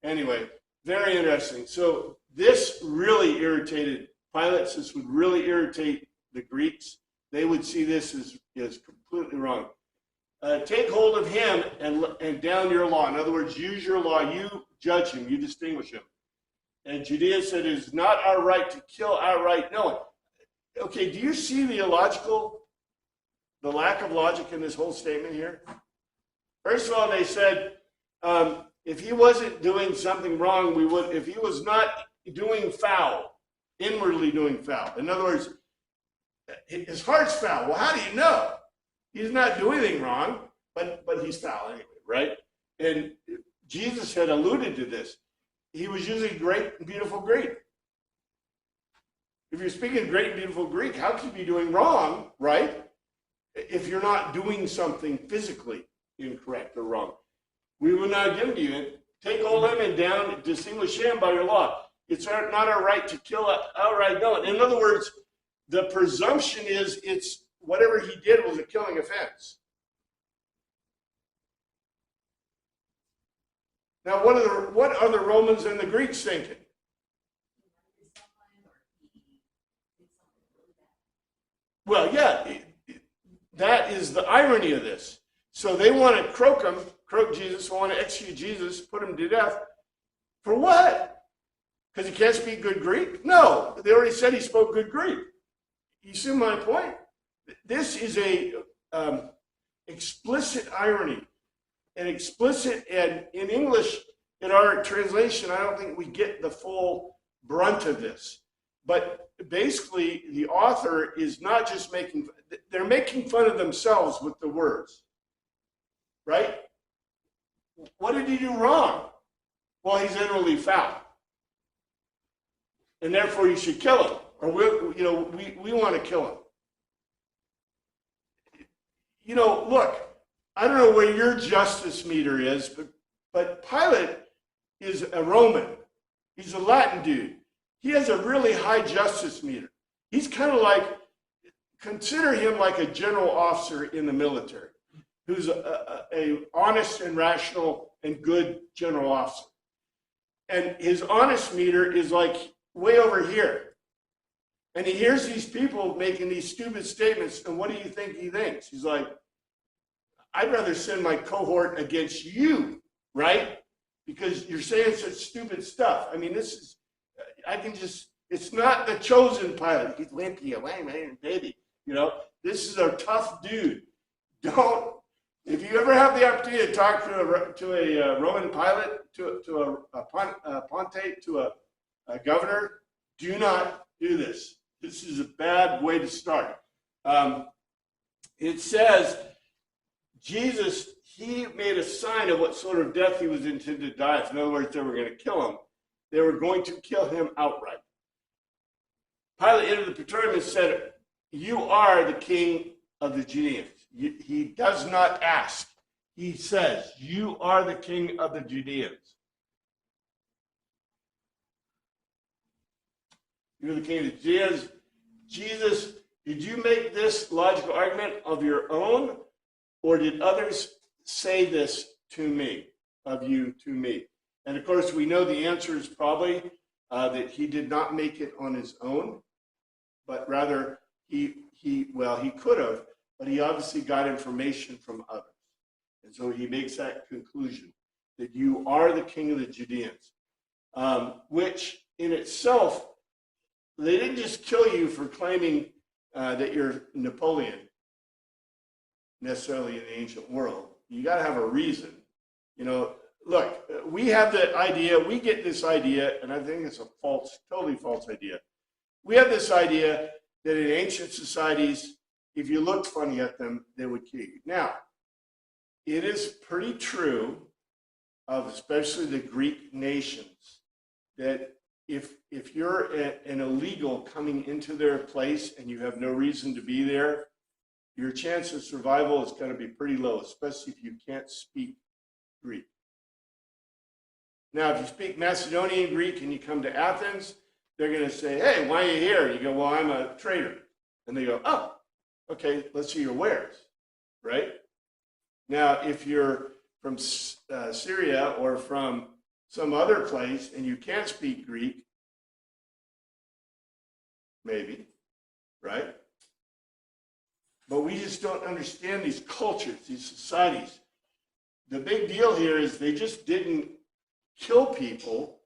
Anyway, very interesting. So this really irritated Pilate. This would really irritate the Greeks. They would see this as completely wrong. Take hold of him and down your law. In other words, use your law. You judge him. You distinguish him. And Judea said, it is not our right to kill outright. No. Okay, do you see the lack of logic in this whole statement here? First of all, they said, if he wasn't doing something wrong, we would, if he was not doing foul, inwardly doing foul. In other words, his heart's foul. Well, how do you know? He's not doing anything wrong, but he's foul anyway, right? And Jesus had alluded to this. He was using great and beautiful Greek. If you're speaking great and beautiful Greek, how could you be doing wrong, right? If you're not doing something physically incorrect or wrong. We will not give to you. Take hold of him and down, distinguish him by your law. It's not our right to kill outright. No. In other words, the presumption is it's whatever he did was a killing offense. Now, what are the Romans and the Greeks thinking? Well, yeah, that is the irony of this. So they want to croak Jesus, want to execute Jesus, put him to death. For what? Because he can't speak good Greek? No, they already said he spoke good Greek. You see my point? This is a explicit irony. And explicit, and in English, in our translation, I don't think we get the full brunt of this. But basically, the author is not just they're making fun of themselves with the words. Right? What did he do wrong? Well, he's inwardly foul. And therefore you should kill him. Or we want to kill him. Look, I don't know where your justice meter is, but Pilate is a Roman. He's a Latin dude. He has a really high justice meter. He's kind of like, consider him like a general officer in the military, who's a honest and rational and good general officer. And his honest meter is like way over here. And he hears these people making these stupid statements, and what do you think he thinks? He's like, I'd rather send my cohort against you, right? Because you're saying such stupid stuff. I mean, it's not the chosen Pilate. He's wimpy away, man, baby. This is a tough dude. If you ever have the opportunity to talk to a Roman Pilate, to a pontiff, to a governor, do not do this. This is a bad way to start. It says, Jesus, he made a sign of what sort of death he was intended to die. In other words, they were going to kill him. They were going to kill him outright. Pilate entered the praetorium and said, you are the king of the Judeans. He does not ask. He says, you are the king of the Judeans. You're the king of the Judeans. Jesus, did you make this logical argument of your own, or did others say this to me, of you to me? And of course, we know the answer is probably that he did not make it on his own, but rather he could have, but he obviously got information from others. And so he makes that conclusion, that you are the king of the Judeans, which in itself, they didn't just kill you for claiming that you're Napoleon, necessarily in the ancient world. You got to have a reason. Look, we have the idea, we get this idea, and I think it's a totally false idea. We have this idea that in ancient societies, if you looked funny at them, they would kill you. Now, it is pretty true of especially the Greek nations that if you're an illegal coming into their place and you have no reason to be there, your chance of survival is going to be pretty low, especially if you can't speak Greek. Now, if you speak Macedonian Greek and you come to Athens, they're going to say, hey, why are you here? You go, well, I'm a trader. And they go, oh, okay, let's see your wares, right? Now, if you're from Syria or from some other place and you can't speak Greek, maybe, right? But we just don't understand these cultures, these societies. The big deal here is they just didn't kill people.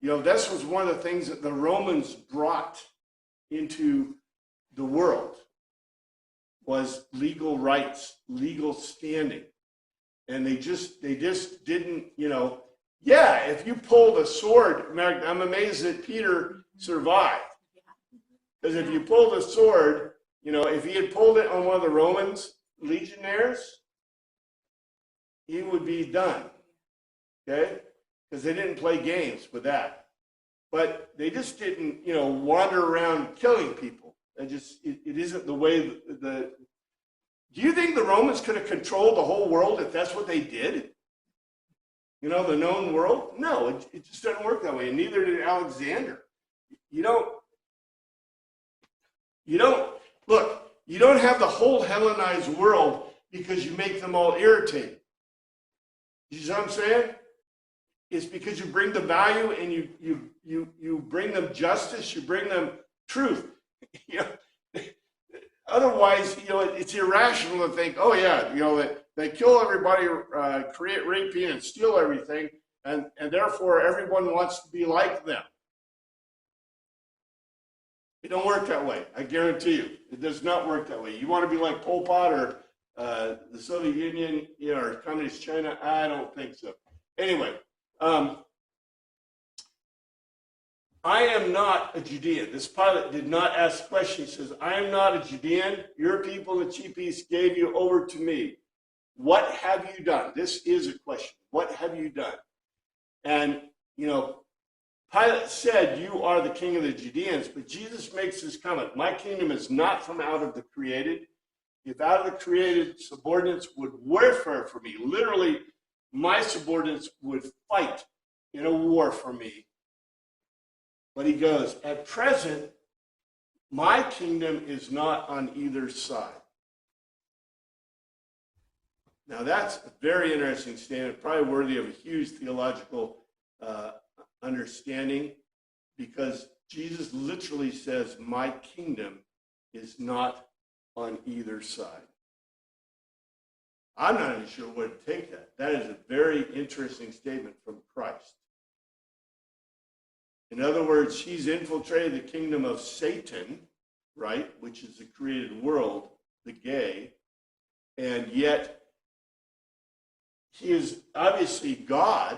You know, this was one of the things that the Romans brought into the world was legal rights, legal standing. And they just didn't, you know, yeah, if you pulled a sword, I'm amazed that Peter survived. Because if you pulled a sword, you know, if he had pulled it on one of the Romans legionnaires, he would be done, okay? Because they didn't play games with that. But they just didn't, you know, wander around killing people. It isn't the way the do you think the Romans could have controlled the whole world if that's what they did? You know, the known world? No, it just doesn't work that way, and neither did Alexander. You don't, look, you don't have the whole Hellenized world because you make them all irritated. You see what I'm saying? It's because you bring the value and you bring them justice, you bring them truth. You know, otherwise, you know, it's irrational to think, oh yeah, you know, they kill everybody, create raping and steal everything, and therefore everyone wants to be like them. It don't work that way. I guarantee you, it does not work that way. You want to be like Pol Pot or the Soviet Union, you know, or Communist China? I don't think so. Anyway, I am not a Judean. This pilot did not ask the question. He says, I am not a Judean. Your people, the chief priests, gave you over to me. What have you done? This is a question. What have you done? And, you know, Pilate said, you are the king of the Judeans, but Jesus makes this comment. My kingdom is not from out of the created. If out of the created, subordinates would warfare for me. Literally, my subordinates would fight in a war for me. But he goes, at present, my kingdom is not on either side. Now that's a very interesting statement, probably worthy of a huge theological understanding, because Jesus literally says, my kingdom is not on either side. I'm not even sure where to take that. That is a very interesting statement from Christ. In other words, he's infiltrated the kingdom of Satan, right, which is the created world, the gay, and yet he is obviously God,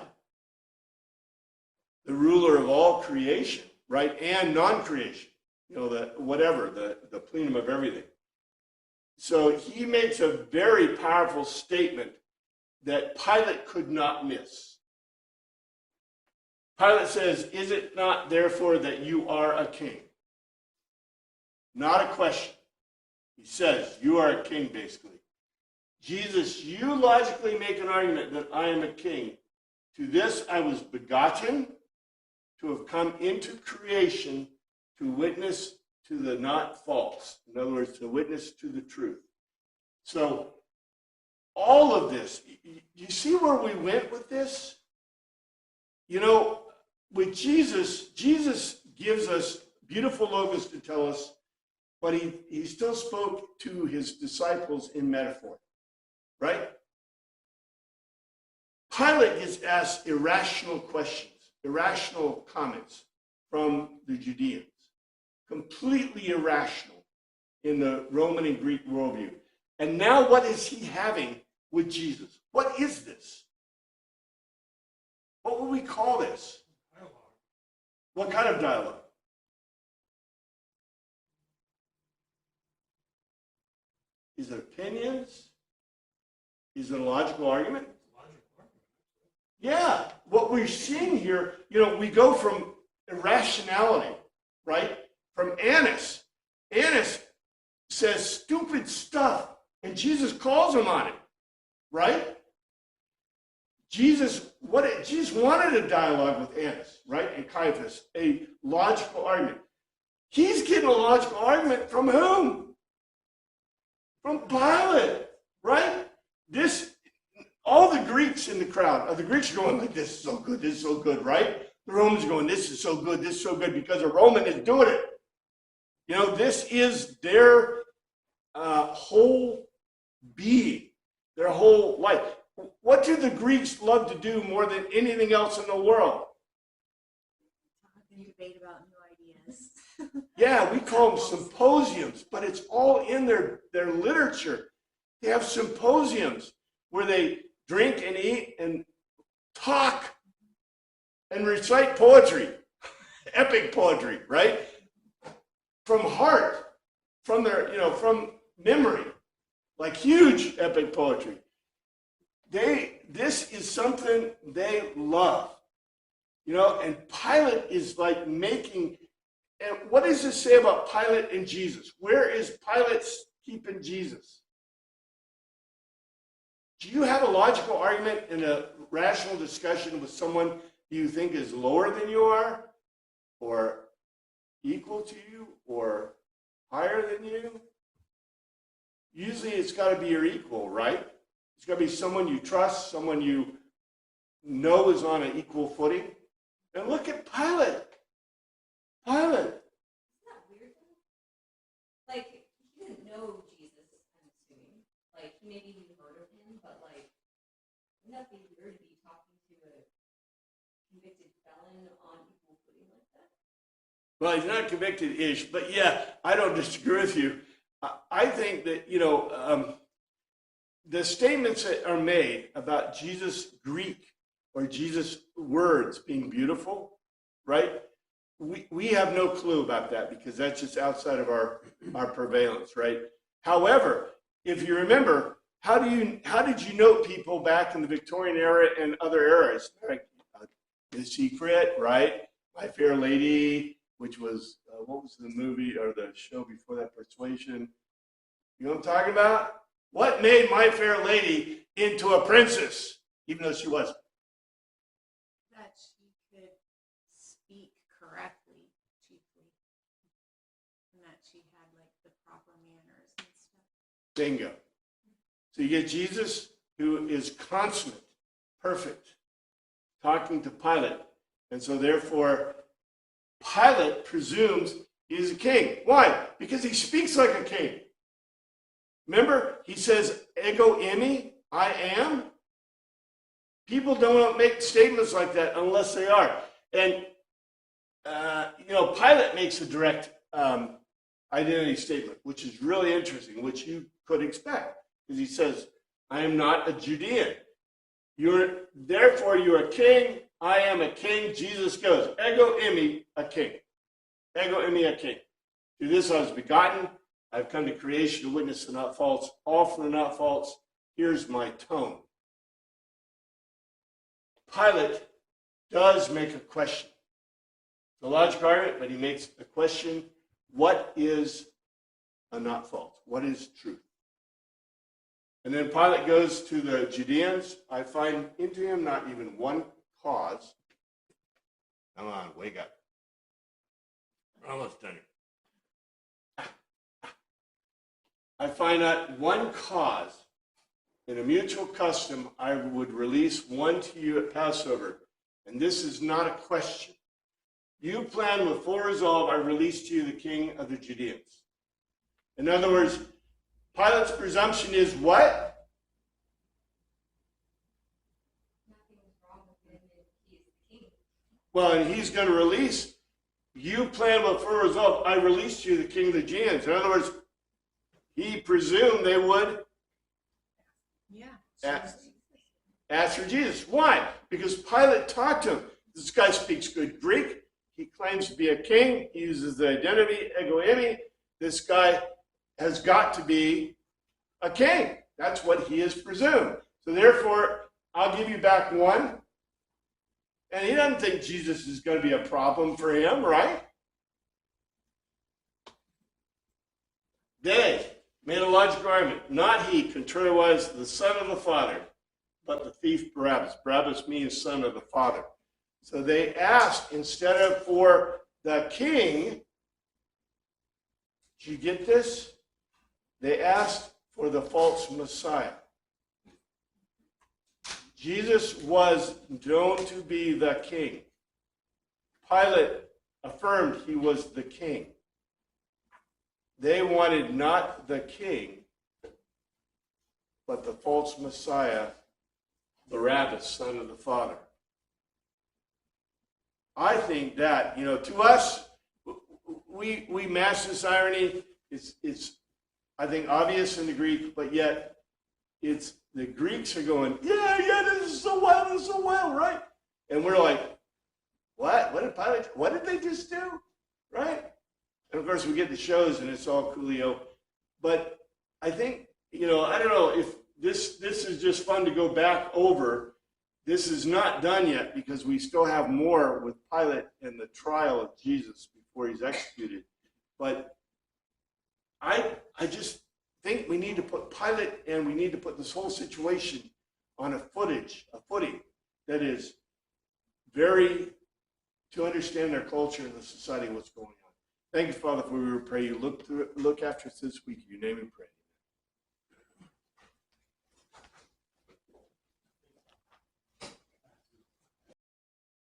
the ruler of all creation, right, and non-creation, you know, the plenum of everything. So he makes a very powerful statement that Pilate could not miss. Pilate says, is it not therefore that you are a king? Not a question. He says, you are a king, basically. Jesus, you logically make an argument that I am a king. To this I was begotten, to have come into creation to witness to the not false. In other words, to witness to the truth. So all of this, you see where we went with this? You know, with Jesus, Jesus gives us beautiful logos to tell us, but he still spoke to his disciples in metaphor, right? Pilate gets asked irrational questions, irrational comments from the Judeans, completely irrational in the Roman and Greek worldview. And now what is he having with Jesus? What is this? What would we call this? Dialogue. What kind of dialogue? Is it opinions? Is it a logical argument? Yeah. What we're seeing here, we go from irrationality, right? From Annas. Annas says stupid stuff, and Jesus calls him on it, right? Jesus wanted a dialogue with Annas, right? And Caiaphas, a logical argument. He's getting a logical argument from whom? From Pilate, right? All the Greeks in the crowd, the Greeks are going like, this is so good, right? The Romans are going, this is so good, because a Roman is doing it. This is their whole being, their whole life. What do the Greeks love to do more than anything else in the world? Talk and debate about new ideas. Yeah, we call them symposiums, but it's all in their literature. They have symposiums where they drink and eat and talk and recite poetry, epic poetry, right? From heart, from their, from memory, like huge epic poetry. This is something they love, and Pilate is like making, and what does this say about Pilate and Jesus? Where is Pilate keeping Jesus? Do you have a logical argument in a rational discussion with someone you think is lower than you are, or equal to you, or higher than you? Usually it's got to be your equal, right? It's got to be someone you trust, someone you know is on an equal footing. And look at Pilate. Pilate. Isn't that weird though? Like, he didn't know Jesus, I'm assuming. Like, maybe he heard of him, but like, wouldn't that be weird to be talking to a convicted felon on equal footing like that? Well, he's not convicted-ish, but yeah, I don't disagree with you. I think that, the statements that are made about Jesus' Greek or Jesus' words being beautiful, right? We have no clue about that because that's just outside of our prevalence, right? However, if you remember, how did you note people back in the Victorian era and other eras? Like, The Secret, right? My Fair Lady, which was, what was the movie or the show before that, Persuasion? You know what I'm talking about? What made My Fair Lady into a princess, even though she wasn't? That she could speak correctly, chiefly. And that she had like the proper manners and stuff. Bingo. So you get Jesus, who is consummate, perfect, talking to Pilate. And so therefore, Pilate presumes he's a king. Why? Because he speaks like a king. Remember, he says, ego eimi, I am. People don't make statements like that unless they are. And, Pilate makes a direct identity statement, which is really interesting, which you could expect. Because he says, I am not a Judean. Therefore, you're a king. I am a king. Jesus goes, ego eimi, a king. Ego eimi, a king. Through this I was begotten. I've come to creation to witness the not false, all for the not false. Here's my tone. Pilate does make a question. It's a logical argument, but he makes a question. What is a not false? What is truth? And then Pilate goes to the Judeans. I find into him not even one cause. Come on, wake up. We're almost done here. I find not one cause. In a mutual custom, I would release one to you at Passover. And this is not a question. You plan with full resolve, I release to you the king of the Judeans. In other words, Pilate's presumption is what? Nothing is wrong with him if he's the king. Well, and he's going to release. You plan with full resolve, I release to you the king of the Judeans. In other words, he presumed they would ask for Jesus. Why? Because Pilate talked to him. This guy speaks good Greek. He claims to be a king. He uses the identity, ego eimi. This guy has got to be a king. That's what he has presumed. So therefore, I'll give you back one. And he doesn't think Jesus is going to be a problem for him, right? They made a logical argument. Not he, contrariwise, the son of the father, but the thief Barabbas. Barabbas means son of the father. So they asked, instead of for the king, did you get this? They asked for the false Messiah. Jesus was known to be the king. Pilate affirmed he was the king. They wanted not the king, but the false Messiah, Barabbas, son of the father. I think that, to us, we match this irony. It's I think, obvious in the Greek, but yet it's the Greeks are going, yeah, this is so well, right? And we're like, what? What did they just do? Right? And of course, we get the shows and it's all coolio. But I think, I don't know if this is just fun to go back over. This is not done yet because we still have more with Pilate and the trial of Jesus before he's executed. But I just think we need to put Pilate and we need to put this whole situation on a footing that is very, to understand their culture and the society, what's going on. Thank you, Father, for we pray you look after us this week. In your name we pray.